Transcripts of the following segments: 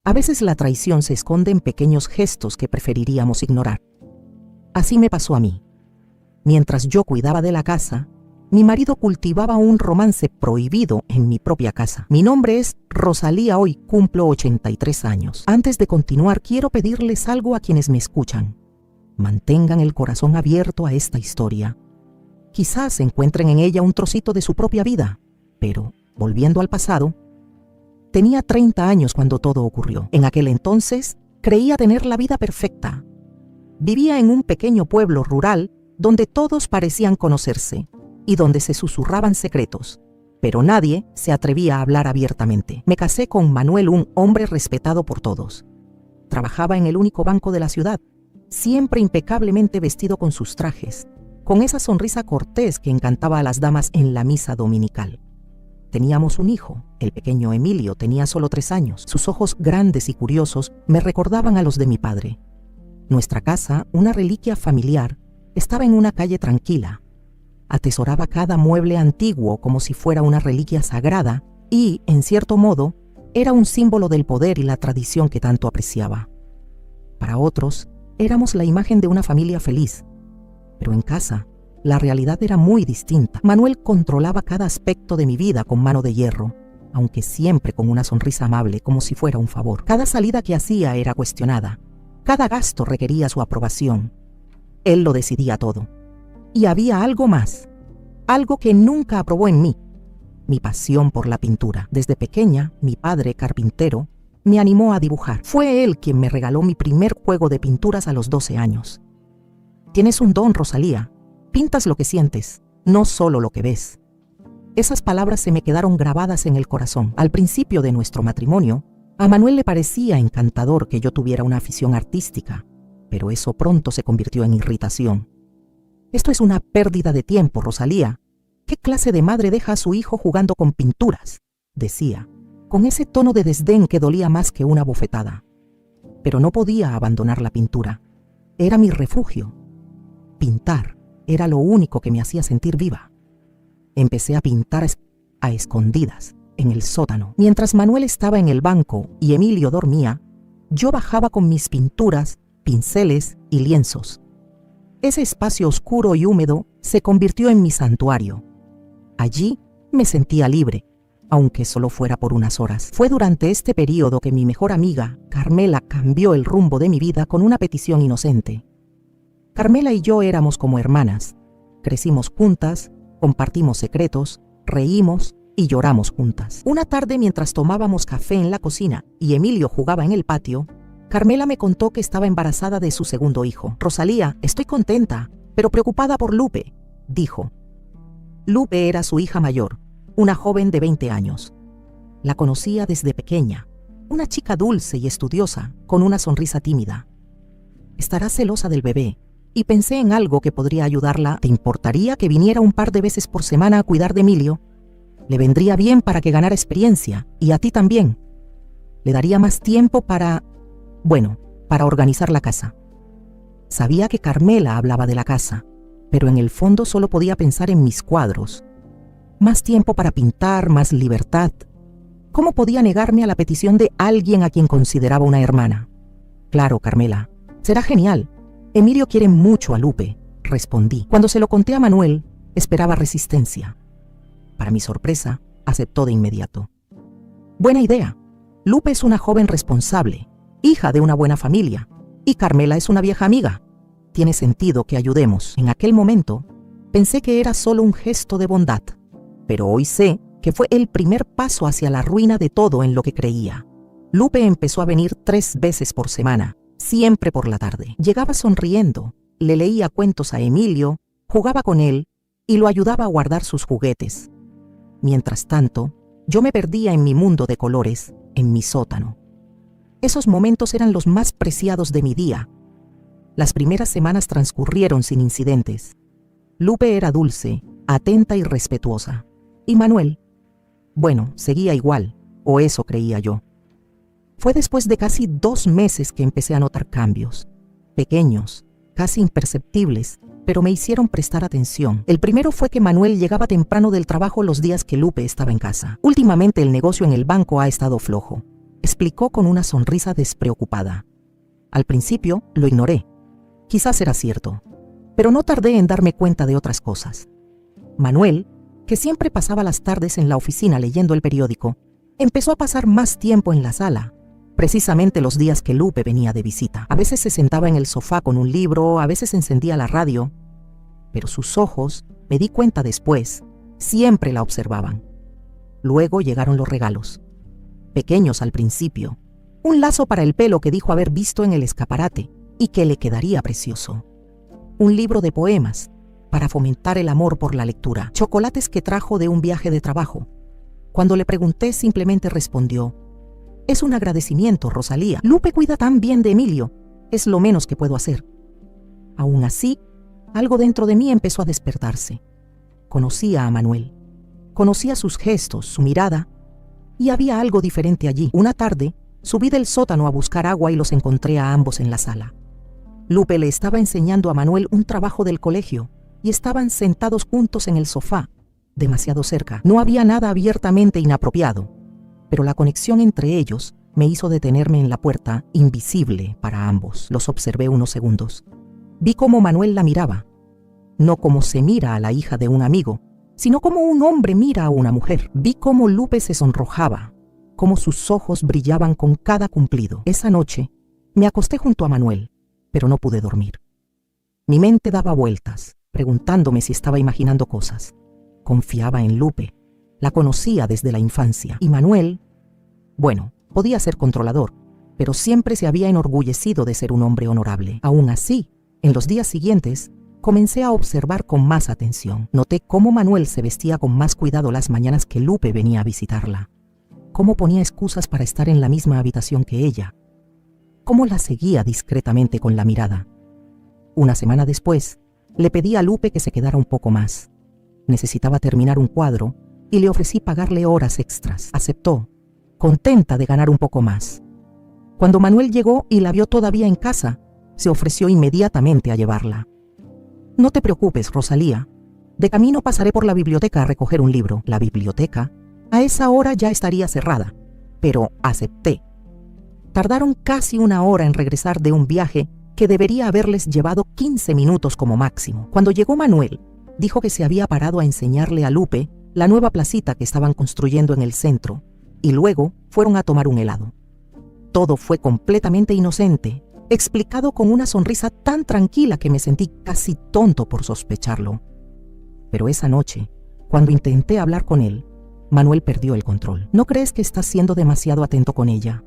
A veces la traición se esconde en pequeños gestos que preferiríamos ignorar. Así me pasó a mí. Mientras yo cuidaba de la casa, mi marido cultivaba un romance prohibido en mi propia casa. Mi nombre es Rosalía, hoy cumplo 83 años. Antes de continuar, quiero pedirles algo a quienes me escuchan. Mantengan el corazón abierto a esta historia. Quizás encuentren en ella un trocito de su propia vida, pero, volviendo al pasado, tenía 30 años cuando todo ocurrió. En aquel entonces, creía tener la vida perfecta. Vivía en un pequeño pueblo rural donde todos parecían conocerse y donde se susurraban secretos, pero nadie se atrevía a hablar abiertamente. Me casé con Manuel, un hombre respetado por todos. Trabajaba en el único banco de la ciudad, siempre impecablemente vestido con sus trajes, con esa sonrisa cortés que encantaba a las damas en la misa dominical. Teníamos un hijo, el pequeño Emilio, tenía solo 3 años. Sus ojos grandes y curiosos me recordaban a los de mi padre. Nuestra casa, una reliquia familiar, estaba en una calle tranquila. Atesoraba cada mueble antiguo como si fuera una reliquia sagrada y, en cierto modo, era un símbolo del poder y la tradición que tanto apreciaba. Para otros, éramos la imagen de una familia feliz. Pero en casa, la realidad era muy distinta. Manuel controlaba cada aspecto de mi vida con mano de hierro, aunque siempre con una sonrisa amable, como si fuera un favor. Cada salida que hacía era cuestionada. Cada gasto requería su aprobación. Él lo decidía todo. Y había algo más, algo que nunca aprobó en mí: mi pasión por la pintura. Desde pequeña, mi padre, carpintero, me animó a dibujar. Fue él quien me regaló mi primer juego de pinturas a los 12 años. Tienes un don, Rosalía. Pintas lo que sientes, no solo lo que ves. Esas palabras se me quedaron grabadas en el corazón. Al principio de nuestro matrimonio, a Manuel le parecía encantador que yo tuviera una afición artística, pero eso pronto se convirtió en irritación. Esto es una pérdida de tiempo, Rosalía. ¿Qué clase de madre deja a su hijo jugando con pinturas?, decía, con ese tono de desdén que dolía más que una bofetada. Pero no podía abandonar la pintura. Era mi refugio. Pintar era lo único que me hacía sentir viva. Empecé a pintar a escondidas, en el sótano. Mientras Manuel estaba en el banco y Emilio dormía, yo bajaba con mis pinturas, pinceles y lienzos. Ese espacio oscuro y húmedo se convirtió en mi santuario. Allí me sentía libre, aunque solo fuera por unas horas. Fue durante este periodo que mi mejor amiga, Carmela, cambió el rumbo de mi vida con una petición inocente. Carmela y yo éramos como hermanas. Crecimos juntas, compartimos secretos, reímos y lloramos juntas. Una tarde, mientras tomábamos café en la cocina y Emilio jugaba en el patio, Carmela me contó que estaba embarazada de su segundo hijo. Rosalía, estoy contenta, pero preocupada por Lupe, dijo. Lupe era su hija mayor, una joven de 20 años. La conocía desde pequeña, una chica dulce y estudiosa, con una sonrisa tímida. Estará celosa del bebé, y pensé en algo que podría ayudarla. ¿Te importaría que viniera un par de veces por semana a cuidar de Emilio? Le vendría bien para que ganara experiencia, y a ti también. Le daría más tiempo para organizar la casa. Sabía que Carmela hablaba de la casa, pero en el fondo solo podía pensar en mis cuadros. Más tiempo para pintar, más libertad. ¿Cómo podía negarme a la petición de alguien a quien consideraba una hermana? Claro, Carmela, será genial. Emilio quiere mucho a Lupe, respondí. Cuando se lo conté a Manuel, esperaba resistencia. Para mi sorpresa, aceptó de inmediato. Buena idea. Lupe es una joven responsable, hija de una buena familia, y Carmela es una vieja amiga. Tiene sentido que ayudemos. En aquel momento, pensé que era solo un gesto de bondad, pero hoy sé que fue el primer paso hacia la ruina de todo en lo que creía. Lupe empezó a venir 3 veces por semana, siempre por la tarde. Llegaba sonriendo, le leía cuentos a Emilio, jugaba con él y lo ayudaba a guardar sus juguetes. Mientras tanto, yo me perdía en mi mundo de colores, en mi sótano. Esos momentos eran los más preciados de mi día. Las primeras semanas transcurrieron sin incidentes. Lupe era dulce, atenta y respetuosa. ¿Y Manuel? Seguía igual, o eso creía yo. Fue después de casi 2 meses que empecé a notar cambios. Pequeños, casi imperceptibles, pero me hicieron prestar atención. El primero fue que Manuel llegaba temprano del trabajo los días que Lupe estaba en casa. Últimamente el negocio en el banco ha estado flojo. explicó con una sonrisa despreocupada. Al principio lo ignoré. Quizás era cierto, pero no tardé en darme cuenta de otras cosas. Manuel, que siempre pasaba las tardes en la oficina leyendo el periódico, empezó a pasar más tiempo en la sala, precisamente los días que Lupe venía de visita. A veces se sentaba en el sofá con un libro, a veces encendía la radio, pero sus ojos, me di cuenta después, siempre la observaban. Luego llegaron los regalos. Pequeños al principio. Un lazo para el pelo que dijo haber visto en el escaparate y que le quedaría precioso. Un libro de poemas para fomentar el amor por la lectura. Chocolates que trajo de un viaje de trabajo. Cuando le pregunté, simplemente respondió: «Es un agradecimiento, Rosalía. Lupe cuida tan bien de Emilio. Es lo menos que puedo hacer». Aún así, algo dentro de mí empezó a despertarse. Conocía a Manuel. Conocía sus gestos, su mirada, y había algo diferente allí. Una tarde, subí del sótano a buscar agua y los encontré a ambos en la sala. Lupe le estaba enseñando a Manuel un trabajo del colegio y estaban sentados juntos en el sofá, demasiado cerca. No había nada abiertamente inapropiado, pero la conexión entre ellos me hizo detenerme en la puerta, invisible para ambos. Los observé unos segundos. Vi cómo Manuel la miraba, no como se mira a la hija de un amigo, sino como un hombre mira a una mujer. Vi cómo Lupe se sonrojaba, cómo sus ojos brillaban con cada cumplido. Esa noche me acosté junto a Manuel, pero no pude dormir. Mi mente daba vueltas, preguntándome si estaba imaginando cosas. Confiaba en Lupe, la conocía desde la infancia. Y Manuel, bueno, podía ser controlador, pero siempre se había enorgullecido de ser un hombre honorable. Aún así, en los días siguientes, comencé a observar con más atención. Noté cómo Manuel se vestía con más cuidado las mañanas que Lupe venía a visitarla. Cómo ponía excusas para estar en la misma habitación que ella. Cómo la seguía discretamente con la mirada. Una semana después, le pedí a Lupe que se quedara un poco más. Necesitaba terminar un cuadro y le ofrecí pagarle horas extras. Aceptó, contenta de ganar un poco más. Cuando Manuel llegó y la vio todavía en casa, se ofreció inmediatamente a llevarla. «No te preocupes, Rosalía. De camino pasaré por la biblioteca a recoger un libro». La biblioteca, a esa hora ya estaría cerrada, pero acepté. Tardaron casi una hora en regresar de un viaje que debería haberles llevado 15 minutos como máximo. Cuando llegó Manuel, dijo que se había parado a enseñarle a Lupe la nueva placita que estaban construyendo en el centro, y luego fueron a tomar un helado. Todo fue completamente inocente, explicado con una sonrisa tan tranquila que me sentí casi tonto por sospecharlo. Pero esa noche, cuando intenté hablar con él, Manuel perdió el control. «¿No crees que estás siendo demasiado atento con ella?»,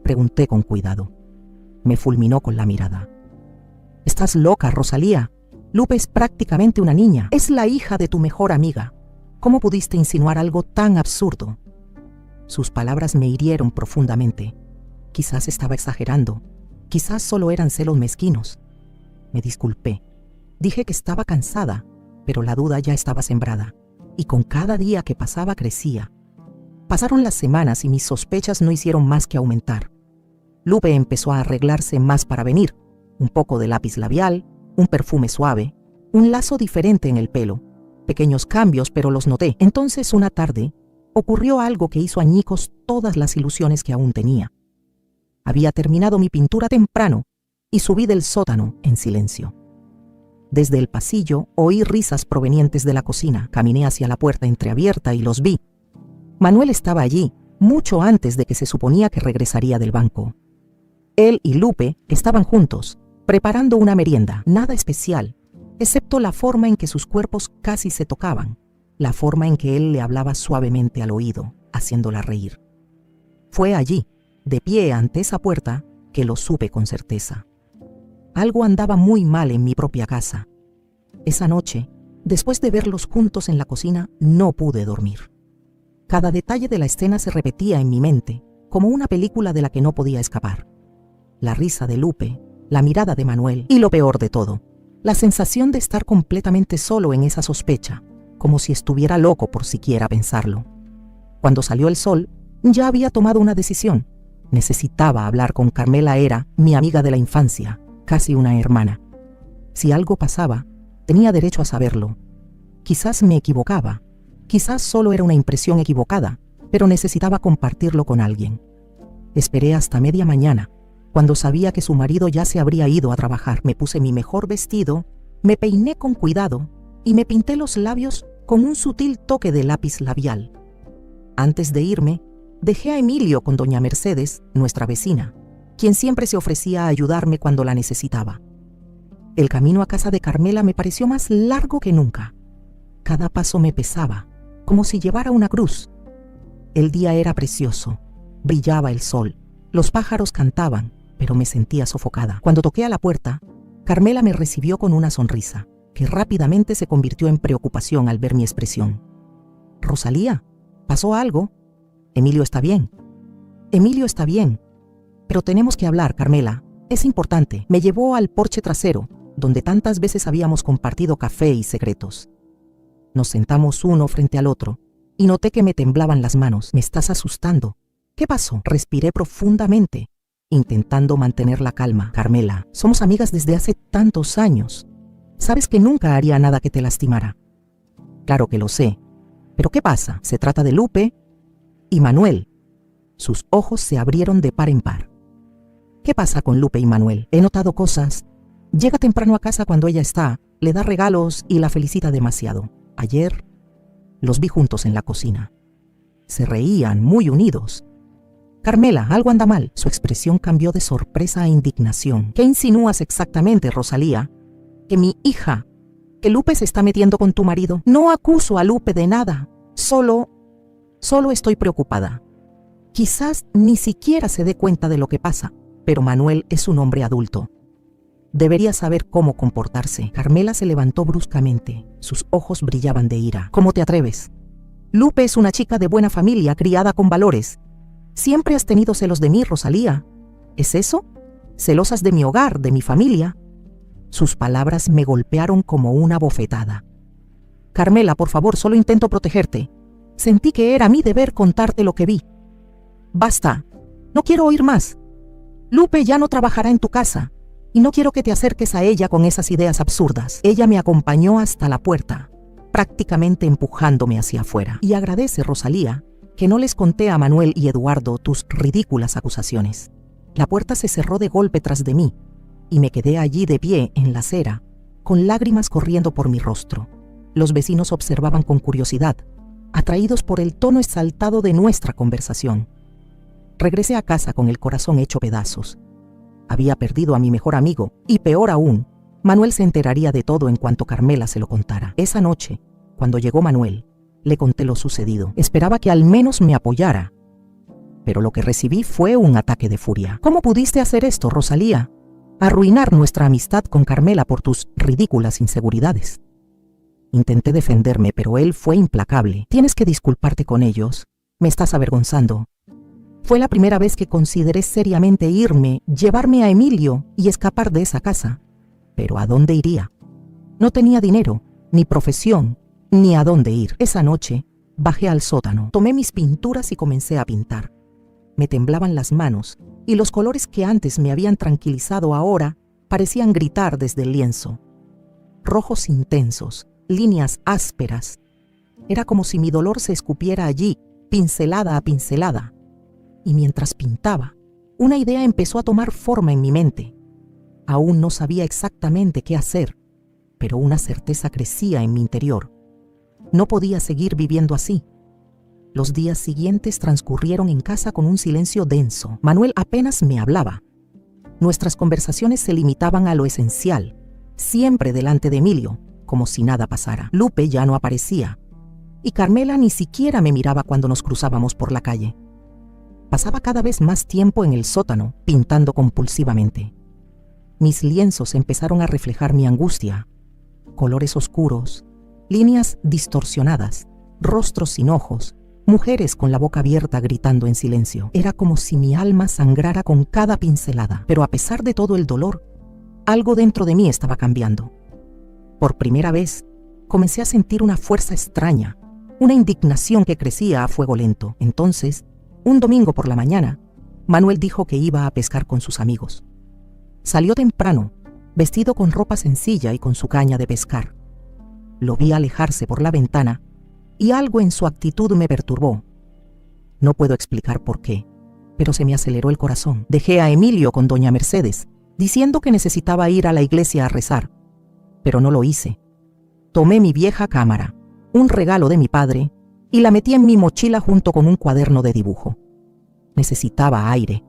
pregunté con cuidado. Me fulminó con la mirada. «Estás loca, Rosalía. Lupe es prácticamente una niña. Es la hija de tu mejor amiga. ¿Cómo pudiste insinuar algo tan absurdo?». Sus palabras me hirieron profundamente. Quizás estaba exagerando. Quizás solo eran celos mezquinos. Me disculpé. Dije que estaba cansada, pero la duda ya estaba sembrada, y con cada día que pasaba crecía. Pasaron las semanas y mis sospechas no hicieron más que aumentar. Lupe empezó a arreglarse más para venir. Un poco de lápiz labial, un perfume suave, un lazo diferente en el pelo. Pequeños cambios, pero los noté. Entonces, una tarde, ocurrió algo que hizo añicos todas las ilusiones que aún tenía. Había terminado mi pintura temprano y subí del sótano en silencio. Desde el pasillo oí risas provenientes de la cocina. Caminé hacia la puerta entreabierta y los vi. Manuel estaba allí, mucho antes de que se suponía que regresaría del banco. Él y Lupe estaban juntos, preparando una merienda. Nada especial, excepto la forma en que sus cuerpos casi se tocaban, la forma en que él le hablaba suavemente al oído, haciéndola reír. Fue allí, de pie ante esa puerta, que lo supe con certeza. Algo andaba muy mal en mi propia casa. Esa noche, después de verlos juntos en la cocina, no pude dormir. Cada detalle de la escena se repetía en mi mente, como una película de la que no podía escapar. La risa de Lupe, la mirada de Manuel y, lo peor de todo, la sensación de estar completamente solo en esa sospecha, como si estuviera loco por siquiera pensarlo. Cuando salió el sol, ya había tomado una decisión. Necesitaba hablar con Carmela. Era mi amiga de la infancia, casi una hermana. Si algo pasaba, tenía derecho a saberlo. Quizás me equivocaba, quizás solo era una impresión equivocada, pero necesitaba compartirlo con alguien. Esperé hasta media mañana, cuando sabía que su marido ya se habría ido a trabajar. Me puse mi mejor vestido, me peiné con cuidado y me pinté los labios con un sutil toque de lápiz labial. Antes de irme, dejé a Emilio con doña Mercedes, nuestra vecina, quien siempre se ofrecía a ayudarme cuando la necesitaba. El camino a casa de Carmela me pareció más largo que nunca. Cada paso me pesaba, como si llevara una cruz. El día era precioso, brillaba el sol, los pájaros cantaban, pero me sentía sofocada. Cuando toqué a la puerta, Carmela me recibió con una sonrisa, que rápidamente se convirtió en preocupación al ver mi expresión. «Rosalía, ¿pasó algo? Emilio está bien». «Emilio está bien. Pero tenemos que hablar, Carmela. Es importante». Me llevó al porche trasero, donde tantas veces habíamos compartido café y secretos. Nos sentamos uno frente al otro, y noté que me temblaban las manos. «Me estás asustando». «¿Qué pasó?». Respiré profundamente, intentando mantener la calma. «Carmela, somos amigas desde hace tantos años. Sabes que nunca haría nada que te lastimara». «Claro que lo sé. ¿Pero qué pasa? Se trata de Lupe y Manuel». Sus ojos se abrieron de par en par. «¿Qué pasa con Lupe y Manuel? He notado cosas. Llega temprano a casa cuando ella está, le da regalos y la felicita demasiado. Ayer los vi juntos en la cocina. Se reían, muy unidos». «Carmela, algo anda mal». Su expresión cambió de sorpresa a indignación. «¿Qué insinúas exactamente, Rosalía? ¿Que mi hija, que Lupe se está metiendo con tu marido?» «No acuso a Lupe de nada. Solo estoy preocupada. Quizás ni siquiera se dé cuenta de lo que pasa, pero Manuel es un hombre adulto. Debería saber cómo comportarse». Carmela se levantó bruscamente. Sus ojos brillaban de ira. «¿Cómo te atreves? Lupe es una chica de buena familia, criada con valores. Siempre has tenido celos de mí, Rosalía. ¿Es eso? ¿Celosas de mi hogar, de mi familia?» Sus palabras me golpearon como una bofetada. «Carmela, por favor, solo intento protegerte. Sentí que era mi deber contarte lo que vi. Basta. No quiero oír más. Lupe ya no trabajará en tu casa, y no quiero que te acerques a ella con esas ideas absurdas». Ella me acompañó hasta la puerta, prácticamente empujándome hacia afuera. «Y agradece, Rosalía, que no les conté a Manuel y Eduardo tus ridículas acusaciones». La puerta se cerró de golpe tras de mí, y me quedé allí de pie en la acera, con lágrimas corriendo por mi rostro. Los vecinos observaban con curiosidad, atraídos por el tono exaltado de nuestra conversación. Regresé a casa con el corazón hecho pedazos. Había perdido a mi mejor amigo, y peor aún, Manuel se enteraría de todo en cuanto Carmela se lo contara. Esa noche, cuando llegó Manuel, le conté lo sucedido. Esperaba que al menos me apoyara, pero lo que recibí fue un ataque de furia. «¿Cómo pudiste hacer esto, Rosalía? Arruinar nuestra amistad con Carmela por tus ridículas inseguridades». Intenté defenderme, pero él fue implacable. «Tienes que disculparte con ellos. Me estás avergonzando. Fue la primera vez que consideré seriamente irme, llevarme a Emilio y escapar de esa casa. Pero ¿a dónde iría? No tenía dinero, ni profesión, ni a dónde ir». Esa noche, bajé al sótano, tomé mis pinturas y comencé a pintar. Me temblaban las manos, y los colores que antes me habían tranquilizado ahora parecían gritar desde el lienzo. Rojos intensos, líneas ásperas. Era como si mi dolor se escupiera allí, pincelada a pincelada. Y mientras pintaba, una idea empezó a tomar forma en mi mente. Aún no sabía exactamente qué hacer, pero una certeza crecía en mi interior. No podía seguir viviendo así. Los días siguientes transcurrieron en casa con un silencio denso. Manuel apenas me hablaba. Nuestras conversaciones se limitaban a lo esencial, siempre delante de Emilio, como si nada pasara. Lupe ya no aparecía, y Carmela ni siquiera me miraba cuando nos cruzábamos por la calle. Pasaba cada vez más tiempo en el sótano, pintando compulsivamente. Mis lienzos empezaron a reflejar mi angustia. Colores oscuros, líneas distorsionadas, rostros sin ojos, mujeres con la boca abierta gritando en silencio. Era como si mi alma sangrara con cada pincelada. Pero a pesar de todo el dolor, algo dentro de mí estaba cambiando. Por primera vez, comencé a sentir una fuerza extraña, una indignación que crecía a fuego lento. Entonces, un domingo por la mañana, Manuel dijo que iba a pescar con sus amigos. Salió temprano, vestido con ropa sencilla y con su caña de pescar. Lo vi alejarse por la ventana, y algo en su actitud me perturbó. No puedo explicar por qué, pero se me aceleró el corazón. Dejé a Emilio con doña Mercedes, diciendo que necesitaba ir a la iglesia a rezar, pero no lo hice. Tomé mi vieja cámara, un regalo de mi padre, y la metí en mi mochila junto con un cuaderno de dibujo. Necesitaba aire.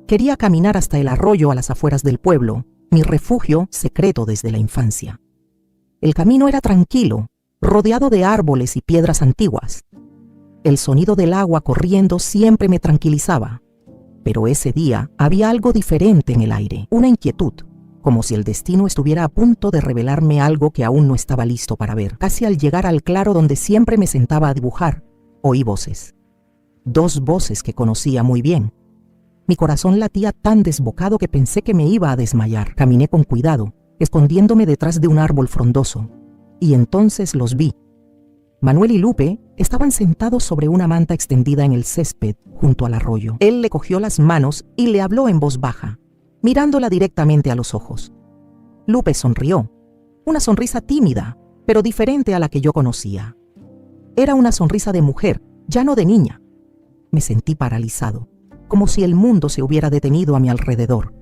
Quería caminar hasta el arroyo a las afueras del pueblo, mi refugio secreto desde la infancia. El camino era tranquilo, rodeado de árboles y piedras antiguas. El sonido del agua corriendo siempre me tranquilizaba, pero ese día había algo diferente en el aire, una inquietud, como si el destino estuviera a punto de revelarme algo que aún no estaba listo para ver. Casi al llegar al claro donde siempre me sentaba a dibujar, oí voces. 2 voces que conocía muy bien. Mi corazón latía tan desbocado que pensé que me iba a desmayar. Caminé con cuidado, escondiéndome detrás de un árbol frondoso, y entonces los vi. Manuel y Lupe estaban sentados sobre una manta extendida en el césped junto al arroyo. Él le cogió las manos y le habló en voz baja, mirándola directamente a los ojos. Lupe sonrió, una sonrisa tímida, pero diferente a la que yo conocía. Era una sonrisa de mujer, ya no de niña. Me sentí paralizado, como si el mundo se hubiera detenido a mi alrededor.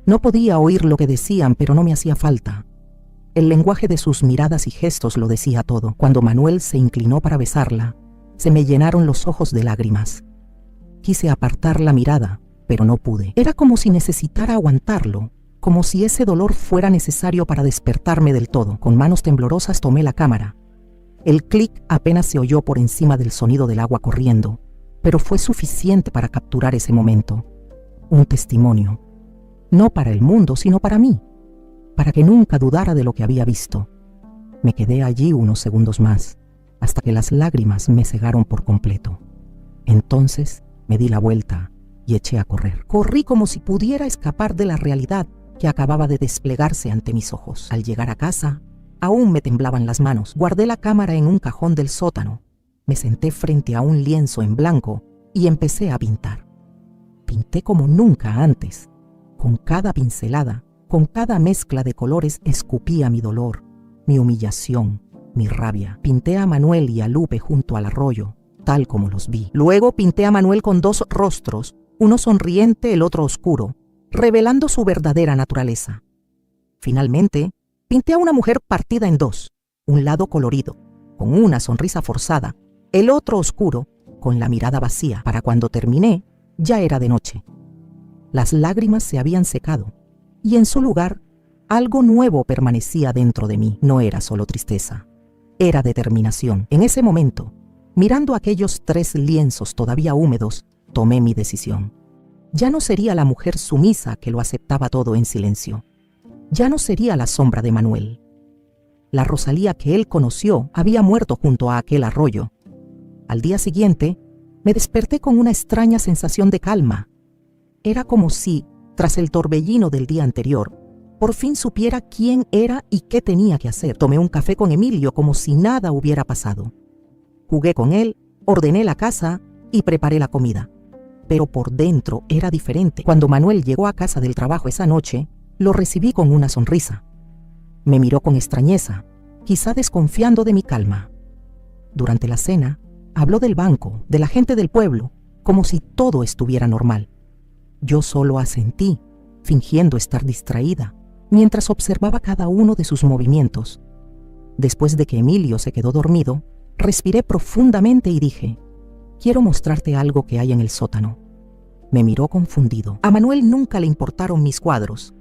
No podía oír lo que decían, pero no me hacía falta. El lenguaje de sus miradas y gestos lo decía todo. Cuando Manuel se inclinó para besarla, se me llenaron los ojos de lágrimas. Quise apartar la mirada, pero no pude. Era como si necesitara aguantarlo, como si ese dolor fuera necesario para despertarme del todo. Con manos temblorosas tomé la cámara. El clic apenas se oyó por encima del sonido del agua corriendo, pero fue suficiente para capturar ese momento. Un testimonio. No para el mundo, sino para mí, para que nunca dudara de lo que había visto. Me quedé allí unos segundos más, hasta que las lágrimas me cegaron por completo. Entonces me di la vuelta y eché a correr. Corrí como si pudiera escapar de la realidad que acababa de desplegarse ante mis ojos. Al llegar a casa, aún me temblaban las manos. Guardé la cámara en un cajón del sótano. Me senté frente a un lienzo en blanco y empecé a pintar. Pinté como nunca antes. Con cada pincelada, con cada mezcla de colores escupía mi dolor, mi humillación, mi rabia. Pinté a Manuel y a Lupe junto al arroyo, tal como los vi. Luego pinté a Manuel con 2 rostros, uno sonriente, el otro oscuro, revelando su verdadera naturaleza. Finalmente, pinté a una mujer partida en 2, un lado colorido, con una sonrisa forzada, el otro oscuro, con la mirada vacía. Para cuando terminé, ya era de noche. Las lágrimas se habían secado, y en su lugar, algo nuevo permanecía dentro de mí. No era solo tristeza, era determinación. En ese momento, mirando aquellos 3 lienzos todavía húmedos, tomé mi decisión. Ya no sería la mujer sumisa que lo aceptaba todo en silencio. Ya no sería la sombra de Manuel. La Rosalía que él conoció había muerto junto a aquel arroyo. Al día siguiente, me desperté con una extraña sensación de calma. Era como si, tras el torbellino del día anterior, por fin supiera quién era y qué tenía que hacer. Tomé un café con Emilio como si nada hubiera pasado. Jugué con él, ordené la casa y preparé la comida. Pero por dentro era diferente. Cuando Manuel llegó a casa del trabajo esa noche, lo recibí con una sonrisa. Me miró con extrañeza, quizá desconfiando de mi calma. Durante la cena, habló del banco, de la gente del pueblo, como si todo estuviera normal. Yo solo asentí, fingiendo estar distraída, mientras observaba cada uno de sus movimientos. Después de que Emilio se quedó dormido, respiré profundamente y dije: «Quiero mostrarte algo que hay en el sótano». Me miró confundido. A Manuel nunca le importaron mis cuadros.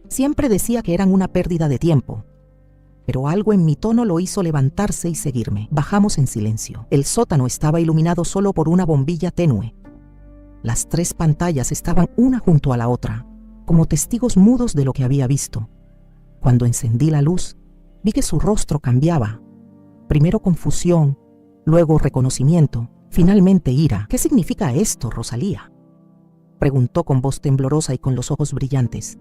Siempre decía que eran una pérdida de tiempo. Pero algo en mi tono lo hizo levantarse y seguirme. Bajamos en silencio. El sótano estaba iluminado solo por una bombilla tenue. Las 3 pantallas estaban una junto a la otra, como testigos mudos de lo que había visto. Cuando encendí la luz, vi que su rostro cambiaba. Primero confusión, luego reconocimiento, finalmente ira. «¿Qué significa esto, Rosalía?», preguntó con voz temblorosa y con los ojos brillantes.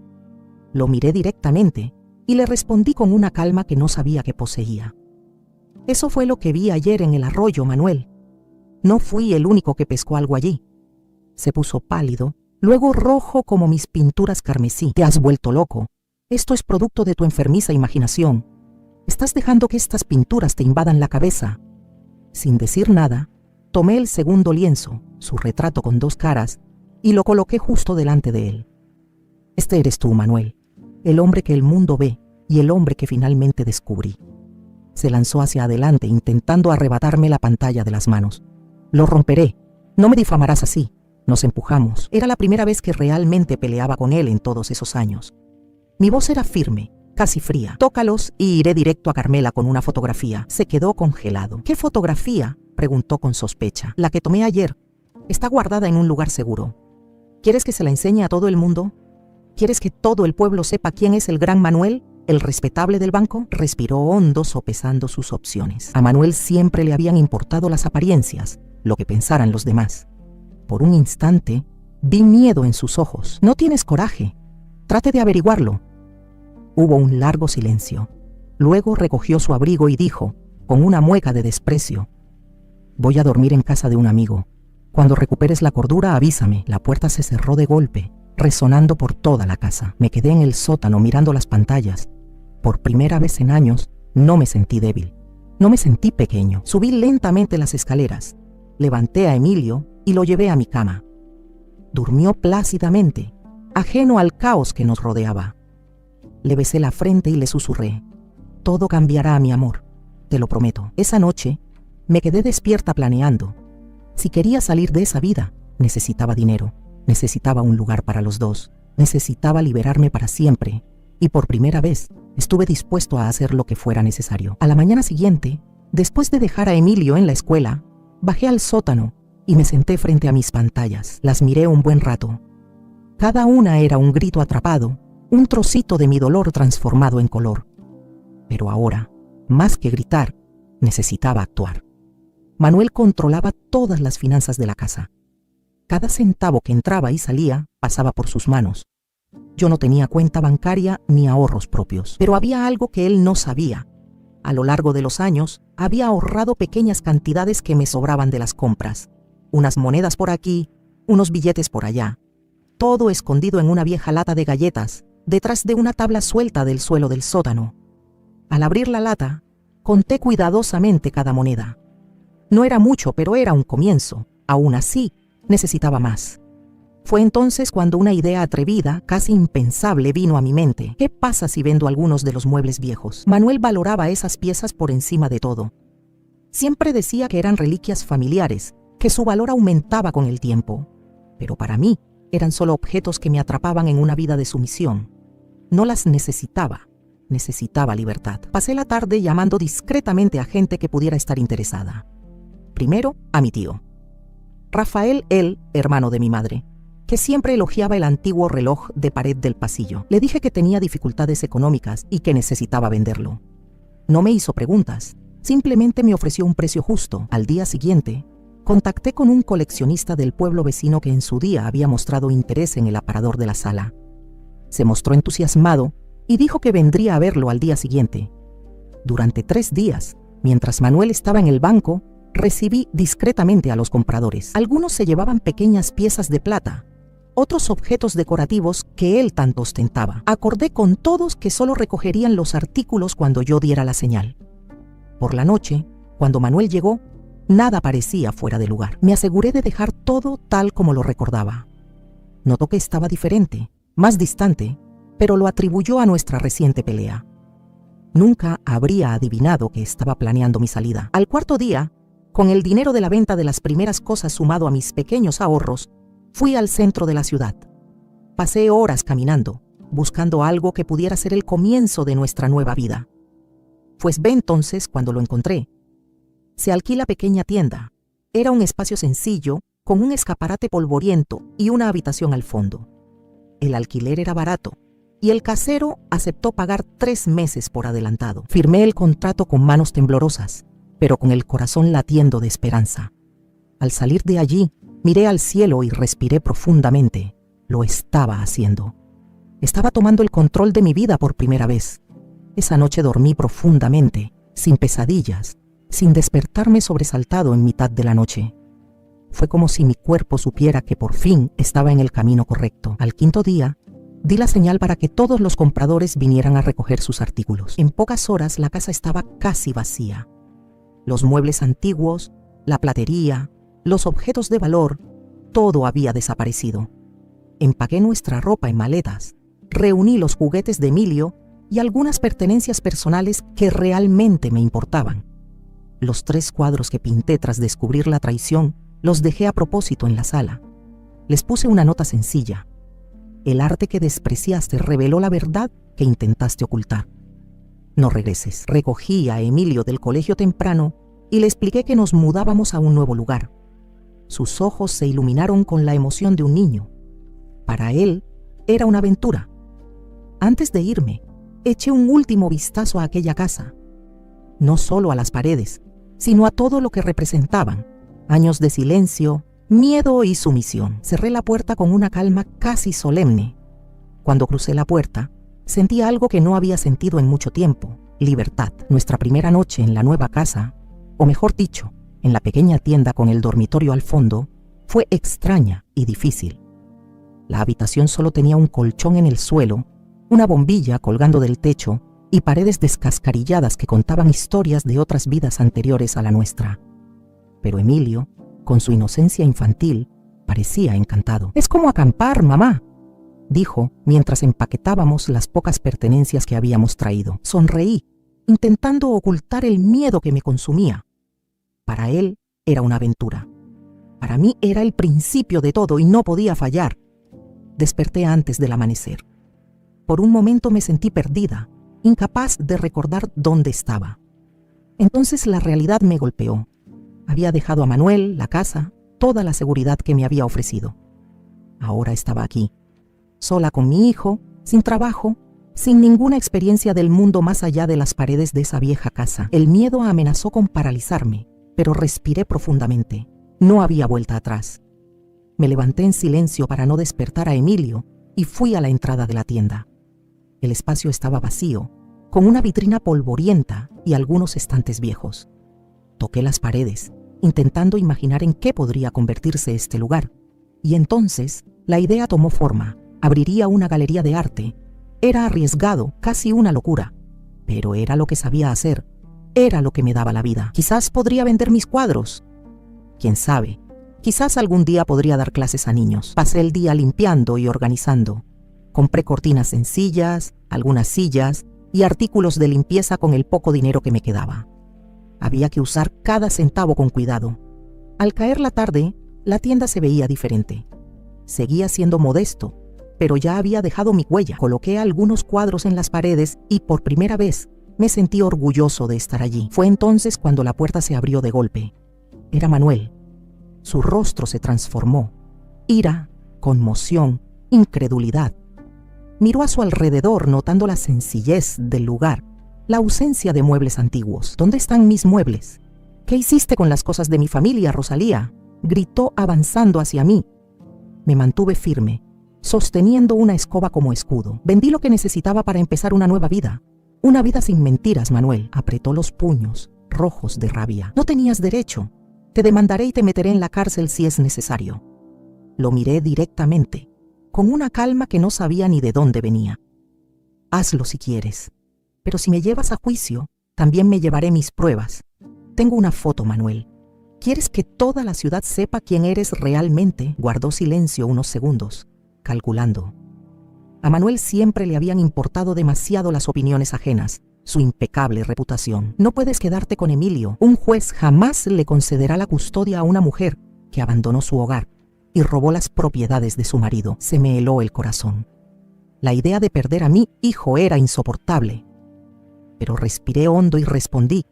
Lo miré directamente y le respondí con una calma que no sabía que poseía. «Eso fue lo que vi ayer en el arroyo, Manuel. No fui el único que pescó algo allí». Se puso pálido, luego rojo como mis pinturas carmesí. «Te has vuelto loco. Esto es producto de tu enfermiza imaginación. Estás dejando que estas pinturas te invadan la cabeza». Sin decir nada, tomé el segundo lienzo, su retrato con 2 caras, y lo coloqué justo delante de él. Este eres tú, Manuel, el hombre que el mundo ve y el hombre que finalmente descubrí. Se lanzó hacia adelante intentando arrebatarme la pantalla de las manos. Lo romperé, no me difamarás así. Nos empujamos. Era la primera vez que realmente peleaba con él en todos esos años. Mi voz era firme, casi fría. Tócalos y iré directo a Carmela con una fotografía. Se quedó congelado. ¿Qué fotografía?, preguntó con sospecha. La que tomé ayer. Está guardada en un lugar seguro. ¿Quieres que se la enseñe a todo el mundo? ¿Quieres que todo el pueblo sepa quién es el gran Manuel, el respetable del banco? Respiró hondo, sopesando sus opciones. A Manuel siempre le habían importado las apariencias, lo que pensaran los demás. Por un instante, vi miedo en sus ojos. No tienes coraje. Trate de averiguarlo. Hubo un largo silencio. Luego recogió su abrigo y dijo, con una mueca de desprecio: voy a dormir en casa de un amigo. Cuando recuperes la cordura, avísame. La puerta se cerró de golpe, resonando por toda la casa. Me quedé en el sótano mirando las pantallas. Por primera vez en años, no me sentí débil. No me sentí pequeño. Subí lentamente las escaleras. Levanté a Emilio y lo llevé a mi cama. Durmió plácidamente, ajeno al caos que nos rodeaba. Le besé la frente y le susurré: todo cambiará, mi amor, te lo prometo. Esa noche me quedé despierta planeando. Si quería salir de esa vida, necesitaba dinero, necesitaba un lugar para los dos, necesitaba liberarme para siempre, y por primera vez estuve dispuesto a hacer lo que fuera necesario. A la mañana siguiente, después de dejar a Emilio en la escuela, bajé al sótano y me senté frente a mis pantallas. Las miré un buen rato. Cada una era un grito atrapado, un trocito de mi dolor transformado en color. Pero ahora, más que gritar, necesitaba actuar. Manuel controlaba todas las finanzas de la casa. Cada centavo que entraba y salía pasaba por sus manos. Yo no tenía cuenta bancaria ni ahorros propios, pero había algo que él no sabía. A lo largo de los años, había ahorrado pequeñas cantidades que me sobraban de las compras. Unas monedas por aquí, unos billetes por allá. Todo escondido en una vieja lata de galletas, detrás de una tabla suelta del suelo del sótano. Al abrir la lata, conté cuidadosamente cada moneda. No era mucho, pero era un comienzo. Aún así, necesitaba más. Fue entonces cuando una idea atrevida, casi impensable, vino a mi mente. ¿Qué pasa si vendo algunos de los muebles viejos? Manuel valoraba esas piezas por encima de todo. Siempre decía que eran reliquias familiares, que su valor aumentaba con el tiempo. Pero para mí, eran solo objetos que me atrapaban en una vida de sumisión. No las necesitaba. Necesitaba libertad. Pasé la tarde llamando discretamente a gente que pudiera estar interesada. Primero, a mi tío. Rafael, el hermano de mi madre, que siempre elogiaba el antiguo reloj de pared del pasillo. Le dije que tenía dificultades económicas y que necesitaba venderlo. No me hizo preguntas, simplemente me ofreció un precio justo. Al día siguiente, contacté con un coleccionista del pueblo vecino que en su día había mostrado interés en el aparador de la sala. Se mostró entusiasmado y dijo que vendría a verlo al día siguiente. Durante 3 días, mientras Manuel estaba en el banco, recibí discretamente a los compradores. Algunos se llevaban pequeñas piezas de plata, otros objetos decorativos que él tanto ostentaba. Acordé con todos que solo recogerían los artículos cuando yo diera la señal. Por la noche, cuando Manuel llegó, nada parecía fuera de lugar. Me aseguré de dejar todo tal como lo recordaba. Notó que estaba diferente, más distante, pero lo atribuyó a nuestra reciente pelea. Nunca habría adivinado que estaba planeando mi salida. Al cuarto día, con el dinero de la venta de las primeras cosas sumado a mis pequeños ahorros, fui al centro de la ciudad. Pasé horas caminando, buscando algo que pudiera ser el comienzo de nuestra nueva vida. Pues ve entonces cuando lo encontré. Se alquila pequeña tienda. Era un espacio sencillo, con un escaparate polvoriento y una habitación al fondo. El alquiler era barato, y el casero aceptó pagar 3 meses por adelantado. Firmé el contrato con manos temblorosas, pero con el corazón latiendo de esperanza. Al salir de allí, miré al cielo y respiré profundamente. Lo estaba haciendo. Estaba tomando el control de mi vida por primera vez. Esa noche dormí profundamente, sin pesadillas, sin despertarme sobresaltado en mitad de la noche. Fue como si mi cuerpo supiera que por fin estaba en el camino correcto. Al 5.º día, di la señal para que todos los compradores vinieran a recoger sus artículos. En pocas horas la casa estaba casi vacía. Los muebles antiguos, la platería, los objetos de valor, todo había desaparecido. Empaqué nuestra ropa en maletas, reuní los juguetes de Emilio y algunas pertenencias personales que realmente me importaban. Los 3 cuadros que pinté tras descubrir la traición los dejé a propósito en la sala. Les puse una nota sencilla: el arte que despreciaste reveló la verdad que intentaste ocultar. No regreses. Recogí a Emilio del colegio temprano y le expliqué que nos mudábamos a un nuevo lugar. Sus ojos se iluminaron con la emoción de un niño. Para él era una aventura. Antes de irme, eché un último vistazo a aquella casa. No solo a las paredes, sino a todo lo que representaban: años de silencio, miedo y sumisión. Cerré la puerta con una calma casi solemne. Cuando crucé la puerta, sentí algo que no había sentido en mucho tiempo: libertad. Nuestra primera noche en la nueva casa, o mejor dicho, en la pequeña tienda con el dormitorio al fondo, fue extraña y difícil. La habitación solo tenía un colchón en el suelo, una bombilla colgando del techo y paredes descascarilladas que contaban historias de otras vidas anteriores a la nuestra. Pero Emilio, con su inocencia infantil, parecía encantado. «Es como acampar, mamá», dijo mientras empaquetábamos las pocas pertenencias que habíamos traído. Sonreí, intentando ocultar el miedo que me consumía. Para él era una aventura. Para mí era el principio de todo y no podía fallar. Desperté antes del amanecer. Por un momento me sentí perdida, incapaz de recordar dónde estaba. Entonces la realidad me golpeó. Había dejado a Manuel, la casa, toda la seguridad que me había ofrecido. Ahora estaba aquí, sola con mi hijo, sin trabajo, sin ninguna experiencia del mundo más allá de las paredes de esa vieja casa. El miedo amenazó con paralizarme, pero respiré profundamente. No había vuelta atrás. Me levanté en silencio para no despertar a Emilio y fui a la entrada de la tienda. El espacio estaba vacío, con una vitrina polvorienta y algunos estantes viejos. Toqué las paredes, intentando imaginar en qué podría convertirse este lugar. Y entonces la idea tomó forma. Abriría una galería de arte. Era arriesgado, casi una locura, pero era lo que sabía hacer. Era lo que me daba la vida. Quizás podría vender mis cuadros. Quién sabe, quizás algún día podría dar clases a niños. Pasé el día limpiando y organizando. Compré cortinas sencillas, algunas sillas y artículos de limpieza con el poco dinero que me quedaba. Había que usar cada centavo con cuidado. Al caer la tarde, la tienda se veía diferente. Seguía siendo modesto, pero ya había dejado mi huella. Coloqué algunos cuadros en las paredes y por primera vez me sentí orgulloso de estar allí. Fue entonces cuando la puerta se abrió de golpe. Era Manuel. Su rostro se transformó. Ira, conmoción, incredulidad. Miró a su alrededor notando la sencillez del lugar, la ausencia de muebles antiguos. «¿Dónde están mis muebles? ¿Qué hiciste con las cosas de mi familia, Rosalía?», gritó avanzando hacia mí. Me mantuve firme, sosteniendo una escoba como escudo. «Vendí lo que necesitaba para empezar una nueva vida. Una vida sin mentiras, Manuel». Apretó los puños, rojos de rabia. «No tenías derecho. Te demandaré y te meteré en la cárcel si es necesario». Lo miré directamente, con una calma que no sabía ni de dónde venía. «Hazlo si quieres. Pero si me llevas a juicio, también me llevaré mis pruebas. Tengo una foto, Manuel. ¿Quieres que toda la ciudad sepa quién eres realmente?». Guardó silencio unos segundos, calculando. A Manuel siempre le habían importado demasiado las opiniones ajenas, su impecable reputación. «No puedes quedarte con Emilio. Un juez jamás le concederá la custodia a una mujer que abandonó su hogar y robó las propiedades de su marido». Se me heló el corazón. La idea de perder a mi hijo era insoportable. Pero respiré hondo y respondí: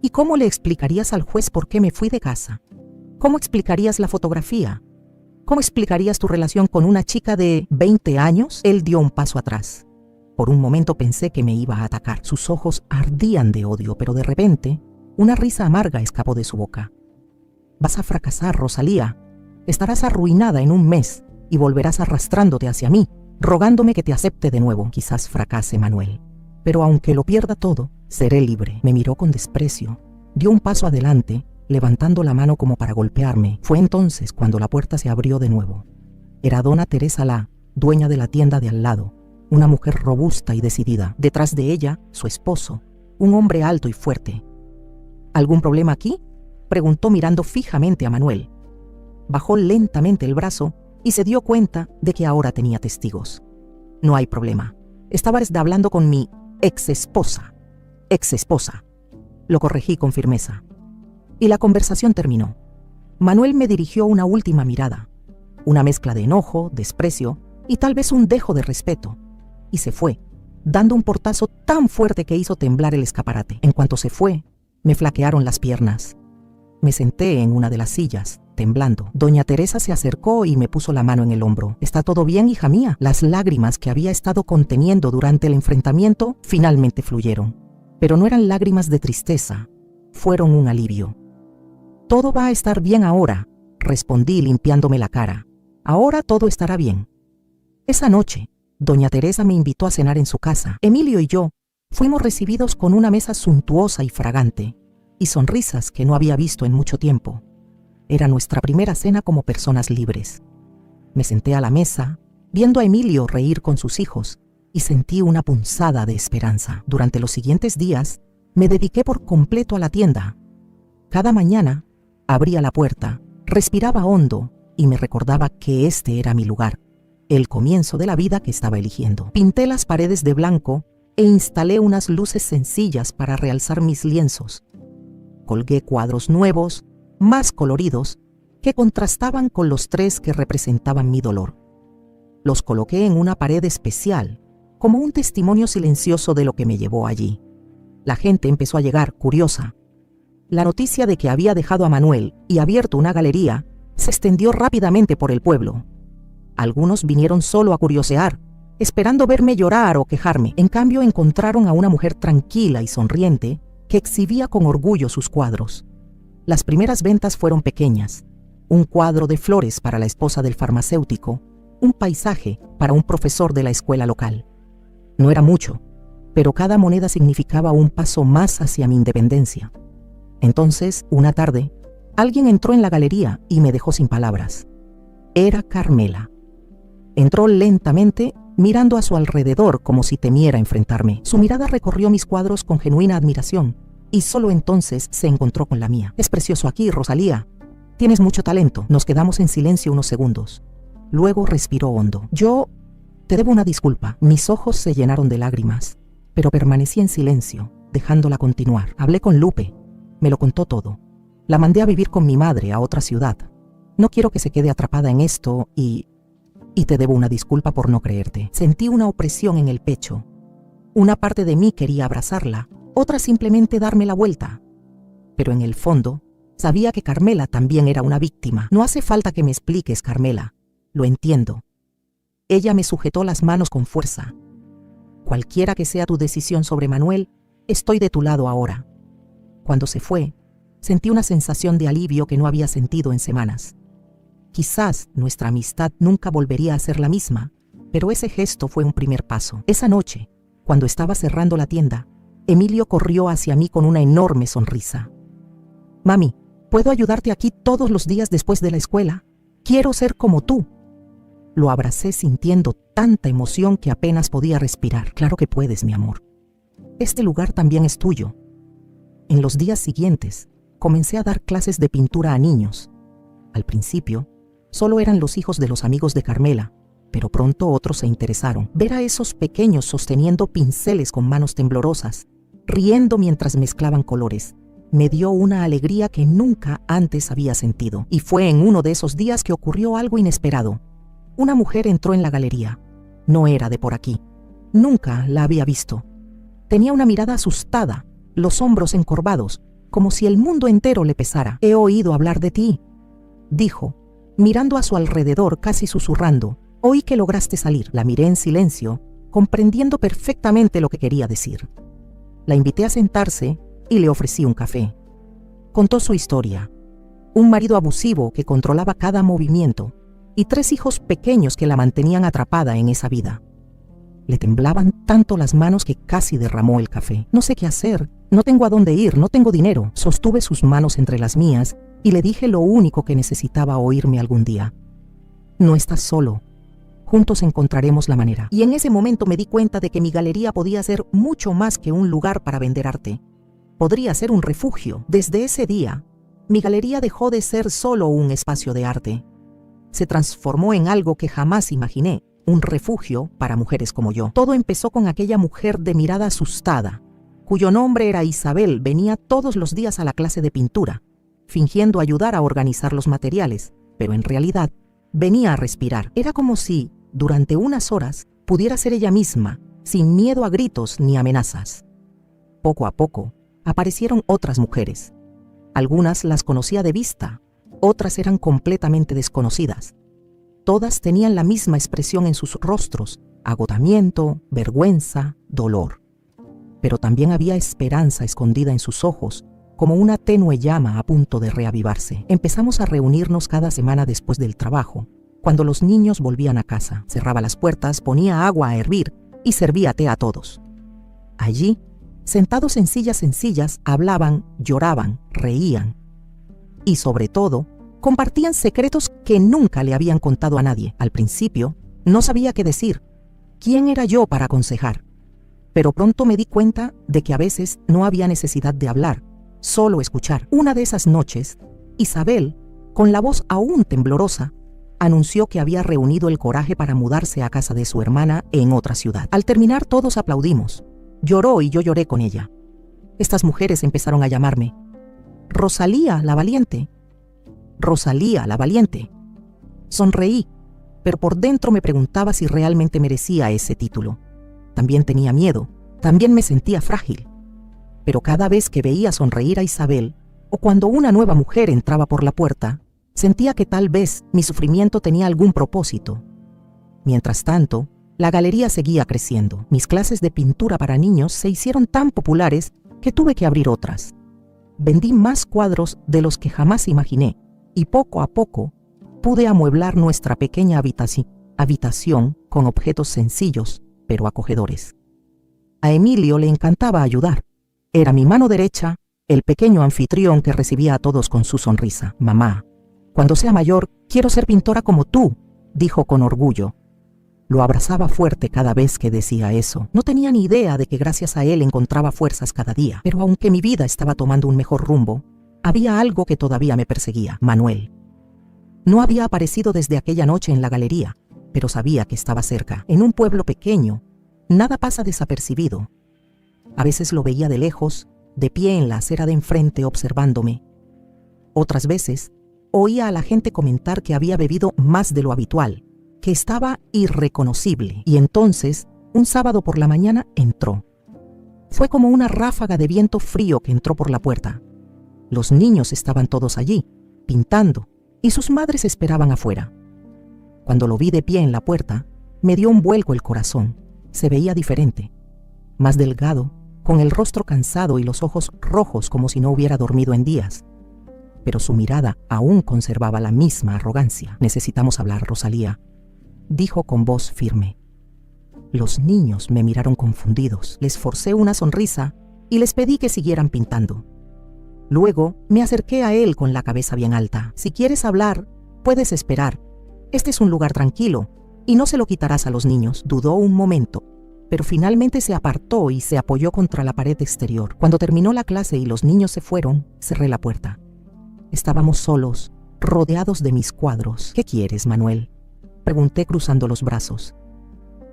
«¿Y cómo le explicarías al juez por qué me fui de casa? ¿Cómo explicarías la fotografía? ¿Cómo explicarías tu relación con una chica de 20 años?» Él dio un paso atrás. Por un momento pensé que me iba a atacar. Sus ojos ardían de odio, pero de repente una risa amarga escapó de su boca. «Vas a fracasar, Rosalía. Estarás arruinada en un mes y volverás arrastrándote hacia mí, rogándome que te acepte de nuevo». «Quizás fracase, Manuel. Pero aunque lo pierda todo, seré libre». Me miró con desprecio. Dio un paso adelante, levantando la mano como para golpearme. Fue entonces cuando la puerta se abrió de nuevo. Era Dona Teresa La, dueña de la tienda de al lado, una mujer robusta y decidida. Detrás de ella, su esposo, un hombre alto y fuerte. «¿Algún problema aquí?», preguntó mirando fijamente a Manuel. Bajó lentamente el brazo y se dio cuenta de que ahora tenía testigos. No hay problema. Estabas hablando con mi ex esposa. Lo corregí con firmeza. Y la conversación terminó. Manuel me dirigió una última mirada, una mezcla de enojo, desprecio y tal vez un dejo de respeto, y se fue, dando un portazo tan fuerte que hizo temblar el escaparate. En cuanto se fue, me flaquearon las piernas. Me senté en una de las sillas, temblando. Doña Teresa se acercó y me puso la mano en el hombro. ¿Está todo bien, hija mía? Las lágrimas que había estado conteniendo durante el enfrentamiento finalmente fluyeron. Pero no eran lágrimas de tristeza, fueron un alivio. Todo va a estar bien ahora, respondí limpiándome la cara. Ahora todo estará bien. Esa noche, doña Teresa me invitó a cenar en su casa. Emilio y yo fuimos recibidos con una mesa suntuosa y fragante, y sonrisas que no había visto en mucho tiempo. Era nuestra primera cena como personas libres. Me senté a la mesa, viendo a Emilio reír con sus hijos, y sentí una punzada de esperanza. Durante los siguientes días, me dediqué por completo a la tienda. Cada mañana, abría la puerta, respiraba hondo y me recordaba que este era mi lugar, el comienzo de la vida que estaba eligiendo. Pinté las paredes de blanco e instalé unas luces sencillas para realzar mis lienzos. Colgué cuadros nuevos, más coloridos, que contrastaban con los 3 que representaban mi dolor. Los coloqué en una pared especial, como un testimonio silencioso de lo que me llevó allí. La gente empezó a llegar, curiosa. La noticia de que había dejado a Manuel y abierto una galería se extendió rápidamente por el pueblo. Algunos vinieron solo a curiosear, esperando verme llorar o quejarme. En cambio, encontraron a una mujer tranquila y sonriente que exhibía con orgullo sus cuadros. Las primeras ventas fueron pequeñas. Un cuadro de flores para la esposa del farmacéutico, un paisaje para un profesor de la escuela local. No era mucho, pero cada moneda significaba un paso más hacia mi independencia. Entonces, una tarde, alguien entró en la galería y me dejó sin palabras. Era Carmela. Entró lentamente, mirando a su alrededor como si temiera enfrentarme. Su mirada recorrió mis cuadros con genuina admiración, y solo entonces se encontró con la mía. «Es precioso aquí, Rosalía. Tienes mucho talento». Nos quedamos en silencio unos segundos. Luego respiró hondo. «Yo te debo una disculpa». Mis ojos se llenaron de lágrimas, pero permanecí en silencio, dejándola continuar. Hablé con Lupe. Me lo contó todo. La mandé a vivir con mi madre a otra ciudad. No quiero que se quede atrapada en esto y te debo una disculpa por no creerte. Sentí una opresión en el pecho. Una parte de mí quería abrazarla, otra simplemente darme la vuelta. Pero en el fondo, sabía que Carmela también era una víctima. «No hace falta que me expliques, Carmela. Lo entiendo». Ella me sujetó las manos con fuerza. «Cualquiera que sea tu decisión sobre Manuel, estoy de tu lado ahora». Cuando se fue, sentí una sensación de alivio que no había sentido en semanas. Quizás nuestra amistad nunca volvería a ser la misma, pero ese gesto fue un primer paso. Esa noche, cuando estaba cerrando la tienda, Emilio corrió hacia mí con una enorme sonrisa. «Mami, ¿puedo ayudarte aquí todos los días después de la escuela? Quiero ser como tú». Lo abracé sintiendo tanta emoción que apenas podía respirar. «Claro que puedes, mi amor. Este lugar también es tuyo». En los días siguientes, comencé a dar clases de pintura a niños. Al principio, solo eran los hijos de los amigos de Carmela, pero pronto otros se interesaron. Ver a esos pequeños sosteniendo pinceles con manos temblorosas, riendo mientras mezclaban colores, me dio una alegría que nunca antes había sentido. Y fue en uno de esos días que ocurrió algo inesperado. Una mujer entró en la galería. No era de por aquí. Nunca la había visto. Tenía una mirada asustada, los hombros encorvados, como si el mundo entero le pesara. «He oído hablar de ti», dijo, mirando a su alrededor casi susurrando. «Oí que lograste salir». La miré en silencio, comprendiendo perfectamente lo que quería decir. La invité a sentarse y le ofrecí un café. Contó su historia. Un marido abusivo que controlaba cada movimiento y 3 hijos pequeños que la mantenían atrapada en esa vida. Le temblaban tanto las manos que casi derramó el café. «No sé qué hacer, no tengo a dónde ir, no tengo dinero». Sostuve sus manos entre las mías y le dije lo único que necesitaba oírme algún día. «No estás solo. Juntos encontraremos la manera». Y en ese momento me di cuenta de que mi galería podía ser mucho más que un lugar para vender arte. Podría ser un refugio. Desde ese día, mi galería dejó de ser solo un espacio de arte. Se transformó en algo que jamás imaginé, un refugio para mujeres como yo. Todo empezó con aquella mujer de mirada asustada, cuyo nombre era Isabel. Venía todos los días a la clase de pintura, fingiendo ayudar a organizar los materiales, pero en realidad venía a respirar. Era como si, durante unas horas, pudiera ser ella misma, sin miedo a gritos ni amenazas. Poco a poco, aparecieron otras mujeres. Algunas las conocía de vista, otras eran completamente desconocidas. Todas tenían la misma expresión en sus rostros: agotamiento, vergüenza, dolor. Pero también había esperanza escondida en sus ojos, como una tenue llama a punto de reavivarse. Empezamos a reunirnos cada semana después del trabajo, cuando los niños volvían a casa. Cerraba las puertas, ponía agua a hervir y servía té a todos. Allí, sentados en sillas sencillas, hablaban, lloraban, reían y, sobre todo, compartían secretos que nunca le habían contado a nadie. Al principio, no sabía qué decir. ¿Quién era yo para aconsejar? Pero pronto me di cuenta de que a veces no había necesidad de hablar, solo escuchar. Una de esas noches, Isabel, con la voz aún temblorosa, anunció que había reunido el coraje para mudarse a casa de su hermana en otra ciudad. Al terminar, todos aplaudimos. Lloró y yo lloré con ella. Estas mujeres empezaron a llamarme Rosalía la valiente. Rosalía la valiente. Sonreí, pero por dentro me preguntaba si realmente merecía ese título. También tenía miedo, también me sentía frágil. Pero cada vez que veía sonreír a Isabel, o cuando una nueva mujer entraba por la puerta, sentía que tal vez mi sufrimiento tenía algún propósito. Mientras tanto, la galería seguía creciendo. Mis clases de pintura para niños se hicieron tan populares que tuve que abrir otras. Vendí más cuadros de los que jamás imaginé y poco a poco pude amueblar nuestra pequeña habitación con objetos sencillos pero acogedores. A Emilio le encantaba ayudar. Era mi mano derecha, el pequeño anfitrión que recibía a todos con su sonrisa. Mamá, cuando sea mayor, quiero ser pintora como tú, dijo con orgullo. Lo abrazaba fuerte cada vez que decía eso. No tenía ni idea de que gracias a él encontraba fuerzas cada día. Pero aunque mi vida estaba tomando un mejor rumbo, había algo que todavía me perseguía: Manuel. No había aparecido desde aquella noche en la galería, pero sabía que estaba cerca. En un pueblo pequeño, nada pasa desapercibido. A veces lo veía de lejos, de pie en la acera de enfrente observándome. Otras veces, oía a la gente comentar que había bebido más de lo habitual, que estaba irreconocible. Y entonces, un sábado por la mañana, entró. Fue como una ráfaga de viento frío que entró por la puerta. Los niños estaban todos allí, pintando, y sus madres esperaban afuera. Cuando lo vi de pie en la puerta, me dio un vuelco el corazón. Se veía diferente, más delgado, con el rostro cansado y los ojos rojos como si no hubiera dormido en días. Pero su mirada aún conservaba la misma arrogancia. Necesitamos hablar, Rosalía, dijo con voz firme. Los niños me miraron confundidos. Les forcé una sonrisa y les pedí que siguieran pintando. Luego me acerqué a él con la cabeza bien alta. Si quieres hablar, puedes esperar. Este es un lugar tranquilo y no se lo quitarás a los niños. Dudó un momento, pero finalmente se apartó y se apoyó contra la pared exterior. Cuando terminó la clase y los niños se fueron, cerré la puerta. Estábamos solos, rodeados de mis cuadros. ¿Qué quieres, Manuel?, pregunté cruzando los brazos.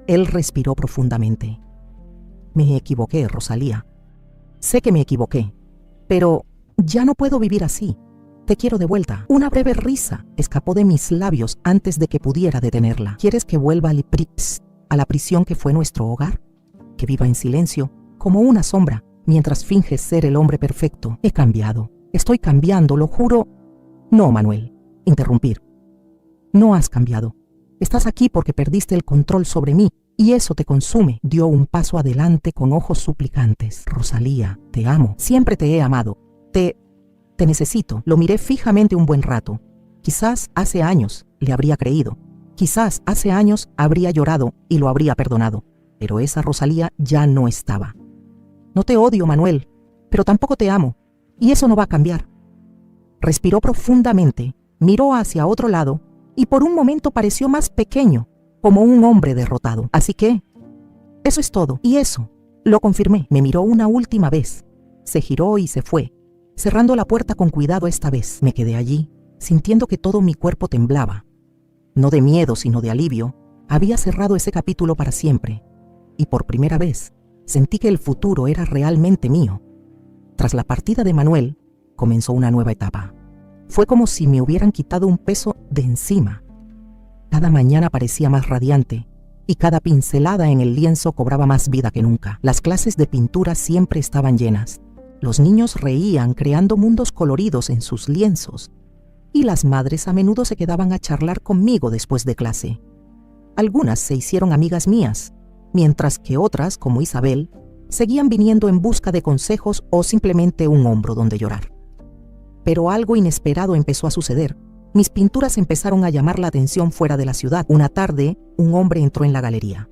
Él respiró profundamente. Me equivoqué, Rosalía. Sé que me equivoqué, pero ya no puedo vivir así. Te quiero de vuelta. Una breve risa escapó de mis labios antes de que pudiera detenerla. ¿Quieres que vuelva a la prisión que fue nuestro hogar? ¿Que viva en silencio, como una sombra, mientras finges ser el hombre perfecto? He cambiado. Estoy cambiando, lo juro. No, Manuel. Interrumpir. No has cambiado. Estás aquí porque perdiste el control sobre mí y eso te consume. Dio un paso adelante con ojos suplicantes. Rosalía, te amo. Siempre te he amado. Te necesito. Lo miré fijamente un buen rato. Quizás hace años le habría creído. Quizás hace años habría llorado y lo habría perdonado. Pero esa Rosalía ya no estaba. No te odio, Manuel, pero tampoco te amo. Y eso no va a cambiar. Respiró profundamente, miró hacia otro lado y por un momento pareció más pequeño, como un hombre derrotado. Así que, eso es todo. Y eso, lo confirmé. Me miró una última vez. Se giró y se fue. cerrando la puerta con cuidado esta vez. Me quedé allí, sintiendo que todo mi cuerpo temblaba. No de miedo, sino de alivio, había cerrado ese capítulo para siempre, y por primera vez sentí que el futuro era realmente mío. Tras la partida de Manuel, comenzó una nueva etapa. Fue como si me hubieran quitado un peso de encima. Cada mañana parecía más radiante, y cada pincelada en el lienzo cobraba más vida que nunca. Las clases de pintura siempre estaban llenas. Los niños reían creando mundos coloridos en sus lienzos, y las madres a menudo se quedaban a charlar conmigo después de clase. Algunas se hicieron amigas mías, mientras que otras, como Isabel, seguían viniendo en busca de consejos o simplemente un hombro donde llorar. Pero algo inesperado empezó a suceder. Mis pinturas empezaron a llamar la atención fuera de la ciudad. Una tarde, un hombre entró en la galería.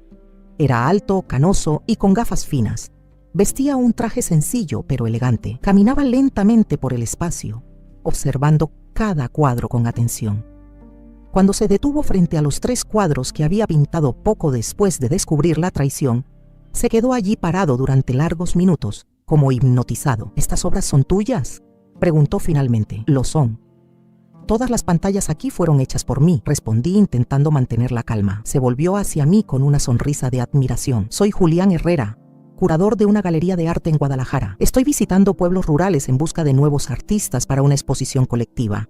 Era alto, canoso y con gafas finas. Vestía un traje sencillo pero elegante. Caminaba lentamente por el espacio, observando cada cuadro con atención. Cuando se detuvo frente a los 3 cuadros que había pintado poco después de descubrir la traición, se quedó allí parado durante largos minutos, como hipnotizado. ¿Estas obras son tuyas?, preguntó finalmente. Lo son. Todas las pantallas aquí fueron hechas por mí, respondí intentando mantener la calma. Se volvió hacia mí con una sonrisa de admiración. Soy Julián Herrera, curador de una galería de arte en Guadalajara. Estoy visitando pueblos rurales en busca de nuevos artistas para una exposición colectiva.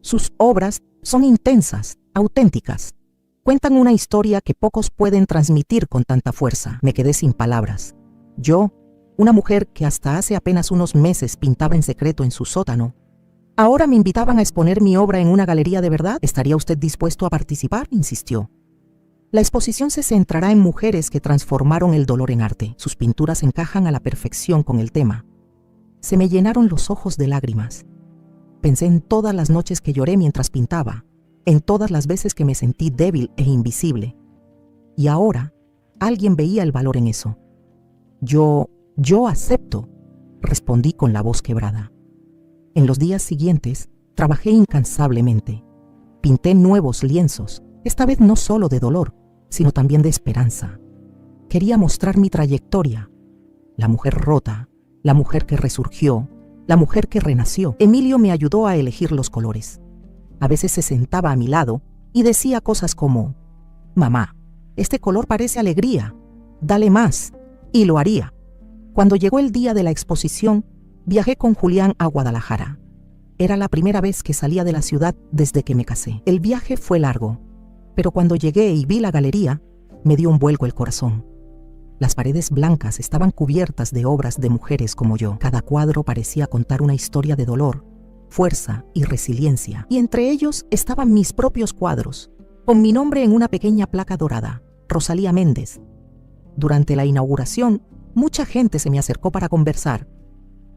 Sus obras son intensas, auténticas. Cuentan una historia que pocos pueden transmitir con tanta fuerza. Me quedé sin palabras. Yo, una mujer que hasta hace apenas unos meses pintaba en secreto en su sótano, ahora me invitaban a exponer mi obra en una galería de verdad. ¿Estaría usted dispuesto a participar?, insistió. La exposición se centrará en mujeres que transformaron el dolor en arte. Sus pinturas encajan a la perfección con el tema. Se me llenaron los ojos de lágrimas. Pensé en todas las noches que lloré mientras pintaba, en todas las veces que me sentí débil e invisible. Y ahora, alguien veía el valor en eso. Yo acepto, respondí con la voz quebrada. En los días siguientes, trabajé incansablemente. Pinté nuevos lienzos, esta vez no solo de dolor, sino también de esperanza. Quería mostrar mi trayectoria. La mujer rota, la mujer que resurgió, la mujer que renació. Emilio me ayudó a elegir los colores. A veces se sentaba a mi lado y decía cosas como: «Mamá, este color parece alegría, dale más», y lo haría. Cuando llegó el día de la exposición, viajé con Julián a Guadalajara. Era la primera vez que salía de la ciudad desde que me casé. El viaje fue largo, pero cuando llegué y vi la galería, me dio un vuelco el corazón. Las paredes blancas estaban cubiertas de obras de mujeres como yo. Cada cuadro parecía contar una historia de dolor, fuerza y resiliencia. Y entre ellos estaban mis propios cuadros, con mi nombre en una pequeña placa dorada, Rosalía Méndez. Durante la inauguración, mucha gente se me acercó para conversar.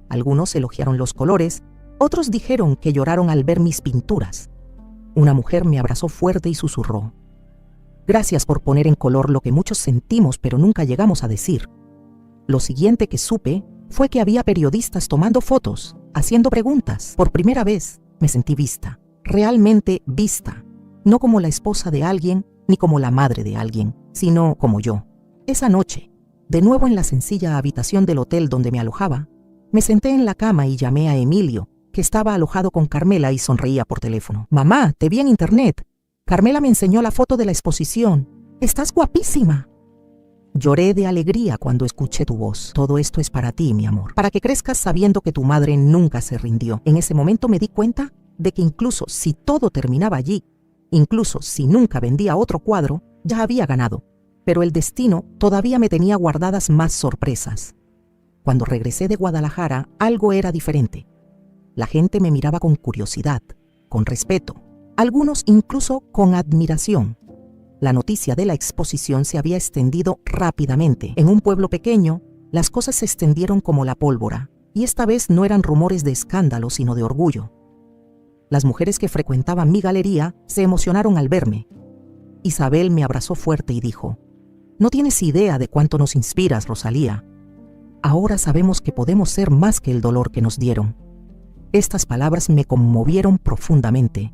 Algunos elogiaron los colores, otros dijeron que lloraron al ver mis pinturas. Una mujer me abrazó fuerte y susurró: «Gracias por poner en color lo que muchos sentimos pero nunca llegamos a decir». Lo siguiente que supe fue que había periodistas tomando fotos, haciendo preguntas. Por primera vez me sentí vista, realmente vista, no como la esposa de alguien ni como la madre de alguien, sino como yo. Esa noche, de nuevo en la sencilla habitación del hotel donde me alojaba, me senté en la cama y llamé a Emilio, que estaba alojado con Carmela, y sonreía por teléfono. «Mamá, te vi en internet. Carmela me enseñó la foto de la exposición. Estás guapísima». Lloré de alegría cuando escuché tu voz. «Todo esto es para ti, mi amor, para que crezcas sabiendo que tu madre nunca se rindió». En ese momento me di cuenta de que incluso si todo terminaba allí, incluso si nunca vendía otro cuadro, ya había ganado. Pero el destino todavía me tenía guardadas más sorpresas. Cuando regresé de Guadalajara, algo era diferente. La gente me miraba con curiosidad, con respeto, algunos incluso con admiración. La noticia de la exposición se había extendido rápidamente. En un pueblo pequeño, las cosas se extendieron como la pólvora, y esta vez no eran rumores de escándalo, sino de orgullo. Las mujeres que frecuentaban mi galería se emocionaron al verme. Isabel me abrazó fuerte y dijo: «No tienes idea de cuánto nos inspiras, Rosalía. Ahora sabemos que podemos ser más que el dolor que nos dieron». Estas palabras me conmovieron profundamente.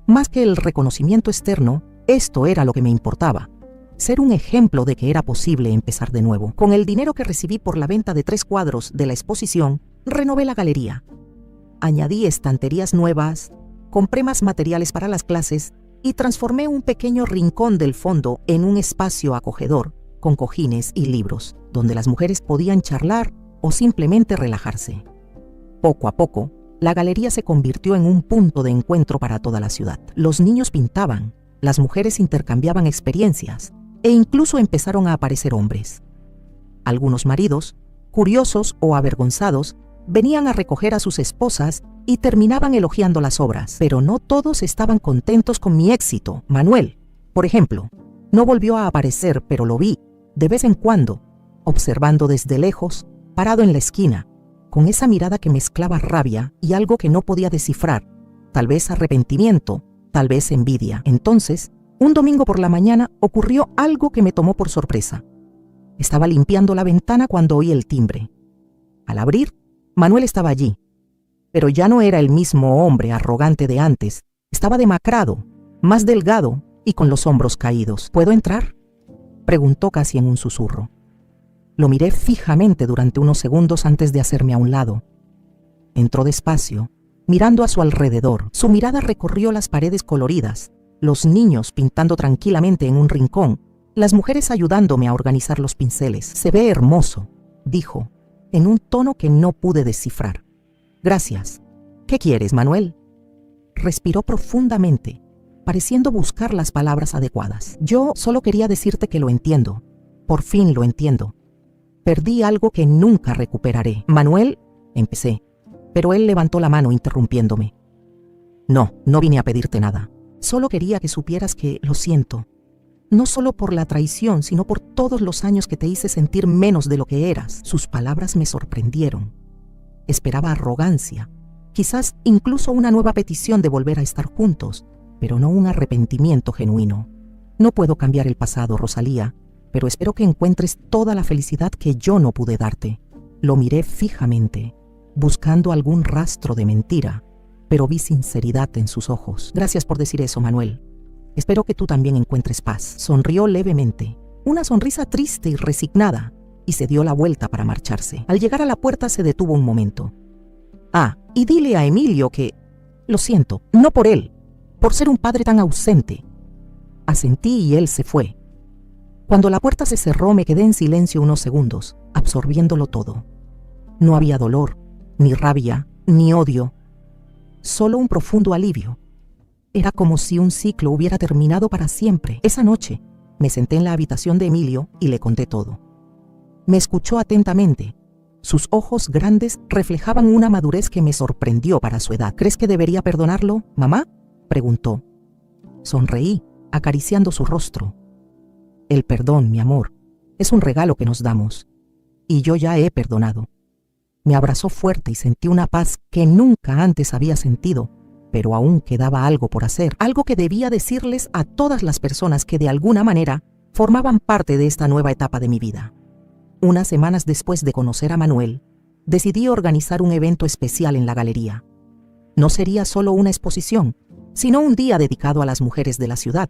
Más que el reconocimiento externo, esto era lo que me importaba: ser un ejemplo de que era posible empezar de nuevo. Con el dinero que recibí por la venta de 3 cuadros de la exposición, Renové la galería. Añadí estanterías nuevas, compré más materiales para las clases y transformé un pequeño rincón del fondo en un espacio acogedor, con cojines y libros, donde las mujeres podían charlar o simplemente relajarse. Poco a poco, la galería se convirtió en un punto de encuentro para toda la ciudad. Los niños pintaban, las mujeres intercambiaban experiencias e incluso empezaron a aparecer hombres. Algunos maridos, curiosos o avergonzados, venían a recoger a sus esposas y terminaban elogiando las obras, pero no todos estaban contentos con mi éxito. Manuel, por ejemplo, no volvió a aparecer, pero lo vi, de vez en cuando, observando desde lejos, parado en la esquina, con esa mirada que mezclaba rabia y algo que no podía descifrar, tal vez arrepentimiento, tal vez envidia. Entonces, un domingo por la mañana ocurrió algo que me tomó por sorpresa. Estaba limpiando la ventana cuando oí el timbre. Al abrir, Manuel estaba allí, pero ya no era el mismo hombre arrogante de antes. Estaba demacrado, más delgado y con los hombros caídos. ¿Puedo entrar?, preguntó casi en un susurro. Lo miré fijamente durante unos segundos antes de hacerme a un lado. Entró despacio, mirando a su alrededor. Su mirada recorrió las paredes coloridas, los niños pintando tranquilamente en un rincón, las mujeres ayudándome a organizar los pinceles. «Se ve hermoso», dijo, en un tono que no pude descifrar. «Gracias. ¿Qué quieres, Manuel?». Respiró profundamente, pareciendo buscar las palabras adecuadas. «Yo solo quería decirte que lo entiendo. Por fin lo entiendo. Perdí algo que nunca recuperaré». «Manuel», empecé, pero él levantó la mano interrumpiéndome. No vine a pedirte nada. Solo quería que supieras que lo siento. No solo por la traición, sino por todos los años que te hice sentir menos de lo que eras». Sus palabras me sorprendieron. Esperaba arrogancia, quizás incluso una nueva petición de volver a estar juntos, pero no un arrepentimiento genuino. «No puedo cambiar el pasado, Rosalía, pero espero que encuentres toda la felicidad que yo no pude darte». Lo miré fijamente, buscando algún rastro de mentira, pero vi sinceridad en sus ojos. «Gracias por decir eso, Manuel. Espero que tú también encuentres paz». Sonrió levemente, una sonrisa triste y resignada, y se dio la vuelta para marcharse. Al llegar a la puerta se detuvo un momento. «Ah, y dile a Emilio que... lo siento, no por él, por ser un padre tan ausente». Asentí y él se fue. Cuando la puerta se cerró me quedé en silencio unos segundos, absorbiéndolo todo. No había dolor, ni rabia, ni odio, solo un profundo alivio. Era como si un ciclo hubiera terminado para siempre. Esa noche me senté en la habitación de Emilio y le conté todo. Me escuchó atentamente. Sus ojos grandes reflejaban una madurez que me sorprendió para su edad. «¿Crees que debería perdonarlo, mamá?», preguntó. Sonreí, acariciando su rostro. «El perdón, mi amor, es un regalo que nos damos. Y yo ya he perdonado». Me abrazó fuerte y sentí una paz que nunca antes había sentido, pero aún quedaba algo por hacer, algo que debía decirles a todas las personas que de alguna manera formaban parte de esta nueva etapa de mi vida. Unas semanas después de conocer a Manuel, decidí organizar un evento especial en la galería. No sería solo una exposición, sino un día dedicado a las mujeres de la ciudad,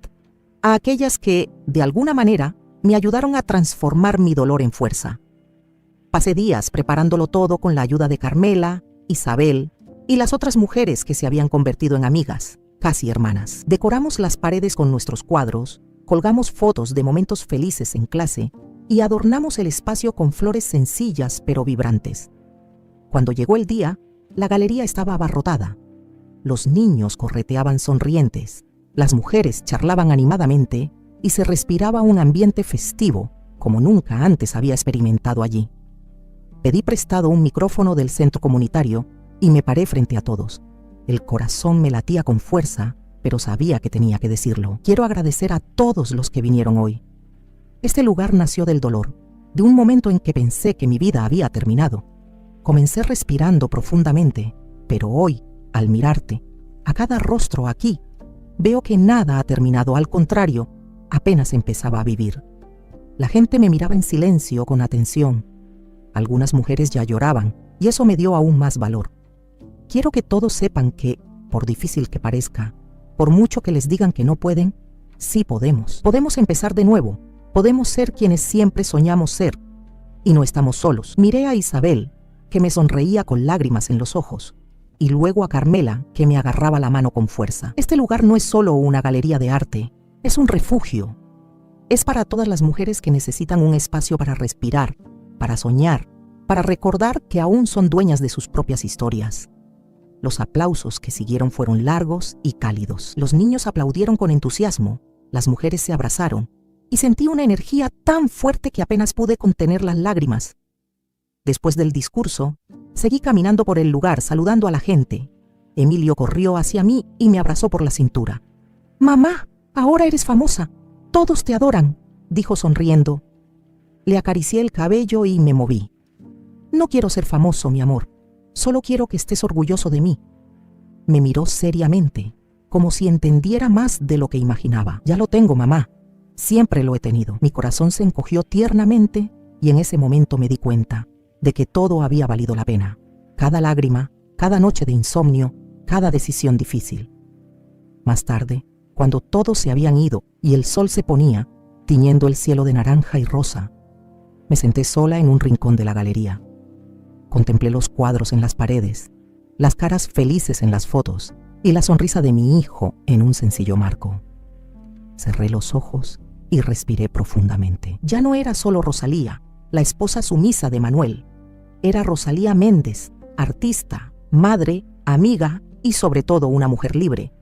a aquellas que, de alguna manera, me ayudaron a transformar mi dolor en fuerza. Pasé días preparándolo todo con la ayuda de Carmela, Isabel y las otras mujeres que se habían convertido en amigas, casi hermanas. Decoramos las paredes con nuestros cuadros, colgamos fotos de momentos felices en clase y adornamos el espacio con flores sencillas pero vibrantes. Cuando llegó el día, la galería estaba abarrotada. Los niños correteaban sonrientes, las mujeres charlaban animadamente y se respiraba un ambiente festivo como nunca antes había experimentado allí. Pedí prestado un micrófono del centro comunitario y me paré frente a todos. El corazón me latía con fuerza, pero sabía que tenía que decirlo. «Quiero agradecer a todos los que vinieron hoy. Este lugar nació del dolor, de un momento en que pensé que mi vida había terminado. Comencé respirando profundamente, pero hoy, al mirarte, a cada rostro aquí, veo que nada ha terminado, al contrario, apenas empezaba a vivir». La gente me miraba en silencio, con atención. Algunas mujeres ya lloraban, y eso me dio aún más valor. Quiero que todos sepan que, por difícil que parezca, por mucho que les digan que no pueden, sí podemos. Podemos empezar de nuevo, podemos ser quienes siempre soñamos ser, y no estamos solos. Miré a Isabel, que me sonreía con lágrimas en los ojos, y luego a Carmela, que me agarraba la mano con fuerza. Este lugar no es solo una galería de arte, es un refugio. Es para todas las mujeres que necesitan un espacio para respirar, para soñar, para recordar que aún son dueñas de sus propias historias. Los aplausos que siguieron fueron largos y cálidos. Los niños aplaudieron con entusiasmo, las mujeres se abrazaron, y sentí una energía tan fuerte que apenas pude contener las lágrimas. Después del discurso, seguí caminando por el lugar saludando a la gente. Emilio corrió hacia mí y me abrazó por la cintura. «Mamá, ahora eres famosa. Todos te adoran», dijo sonriendo. Le acaricié el cabello y me moví. «No quiero ser famoso, mi amor. Solo quiero que estés orgulloso de mí». Me miró seriamente, como si entendiera más de lo que imaginaba. «Ya lo tengo, mamá. Siempre lo he tenido». Mi corazón se encogió tiernamente y en ese momento me di cuenta de que todo había valido la pena. Cada lágrima, cada noche de insomnio, cada decisión difícil. Más tarde, cuando todos se habían ido y el sol se ponía, tiñendo el cielo de naranja y rosa, me senté sola en un rincón de la galería. Contemplé los cuadros en las paredes, las caras felices en las fotos y la sonrisa de mi hijo en un sencillo marco. Cerré los ojos y respiré profundamente. Ya no era solo Rosalía, la esposa sumisa de Manuel. Era Rosalía Méndez, artista, madre, amiga y sobre todo una mujer libre,